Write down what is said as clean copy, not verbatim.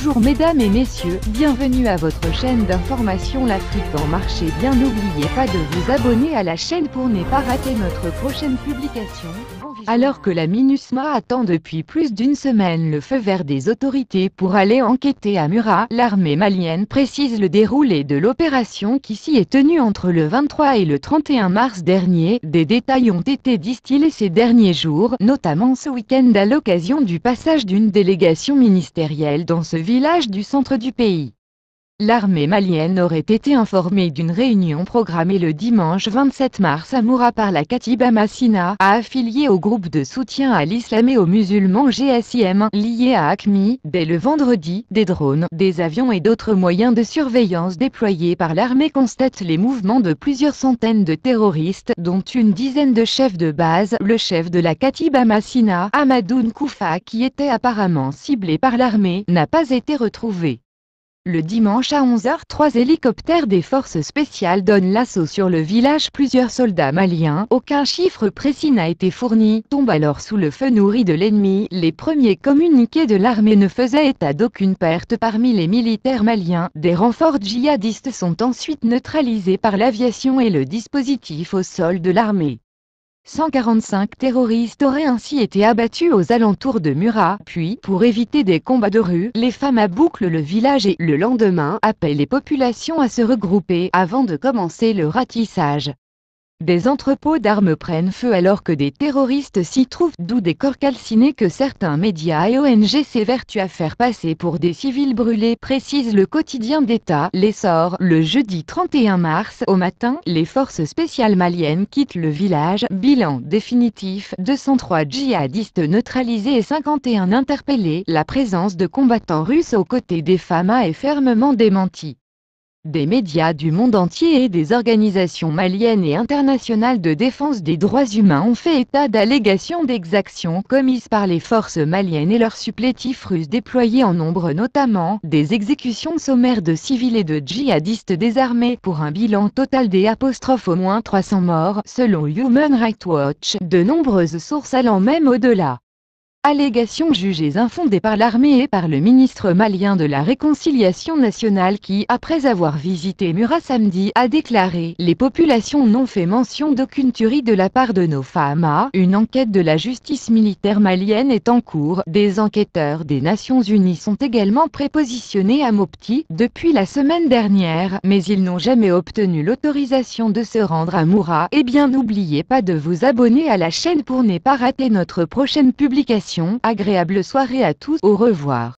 Bonjour mesdames et messieurs, bienvenue à votre chaîne d'information l'Afrique en marché. Bien n'oubliez pas de vous abonner à la chaîne pour ne pas rater notre prochaine publication. Alors que la MINUSMA attend depuis plus d'une semaine le feu vert des autorités pour aller enquêter à Mura, l'armée malienne précise le déroulé de l'opération qui s'y est tenue entre le 23 et le 31 mars dernier. Des détails ont été distillés ces derniers jours, notamment ce week-end à l'occasion du passage d'une délégation ministérielle dans ce village du centre du pays. L'armée malienne aurait été informée d'une réunion programmée le dimanche 27 mars à Moura par la Katiba Massina, affiliée au groupe de soutien à l'islam et aux musulmans GSIM, lié à AQMI. Dès le vendredi, des drones, des avions et d'autres moyens de surveillance déployés par l'armée constatent les mouvements de plusieurs centaines de terroristes, dont une dizaine de chefs de base. Le chef de la Katiba Massina, Amadou Nkoufa, qui était apparemment ciblé par l'armée, n'a pas été retrouvé. Le dimanche à 11h, 3 hélicoptères des forces spéciales donnent l'assaut sur le village. Plusieurs soldats maliens, aucun chiffre précis n'a été fourni, tombent alors sous le feu nourri de l'ennemi. Les premiers communiqués de l'armée ne faisaient état d'aucune perte parmi les militaires maliens. Des renforts djihadistes sont ensuite neutralisés par l'aviation et le dispositif au sol de l'armée. 145 terroristes auraient ainsi été abattus aux alentours de Mura, puis, pour éviter des combats de rue, les FAMA bouclent le village et, le lendemain, appellent les populations à se regrouper avant de commencer le ratissage. Des entrepôts d'armes prennent feu alors que des terroristes s'y trouvent, d'où des corps calcinés que certains médias et ONG s'évertuent à faire passer pour des civils brûlés, précise le quotidien d'État, L'Essor. Le jeudi 31 mars, au matin, les forces spéciales maliennes quittent le village. Bilan définitif, 203 djihadistes neutralisés et 51 interpellés. La présence de combattants russes aux côtés des FAMA est fermement démentie. Des médias du monde entier et des organisations maliennes et internationales de défense des droits humains ont fait état d'allégations d'exactions commises par les forces maliennes et leurs supplétifs russes déployés en nombre, notamment des exécutions sommaires de civils et de djihadistes désarmés, pour un bilan total des au moins 300 morts, selon Human Rights Watch, de nombreuses sources allant même au-delà. Allégations jugées infondées par l'armée et par le ministre malien de la Réconciliation nationale qui, après avoir visité Mura samedi, a déclaré « Les populations n'ont fait mention d'aucune tuerie de la part de nos FAMA. Une enquête de la justice militaire malienne est en cours. Des enquêteurs des Nations Unies sont également prépositionnés à Mopti depuis la semaine dernière, mais ils n'ont jamais obtenu l'autorisation de se rendre à Moura. Et bien n'oubliez pas de vous abonner à la chaîne pour ne pas rater notre prochaine publication. Agréable soirée à tous, au revoir.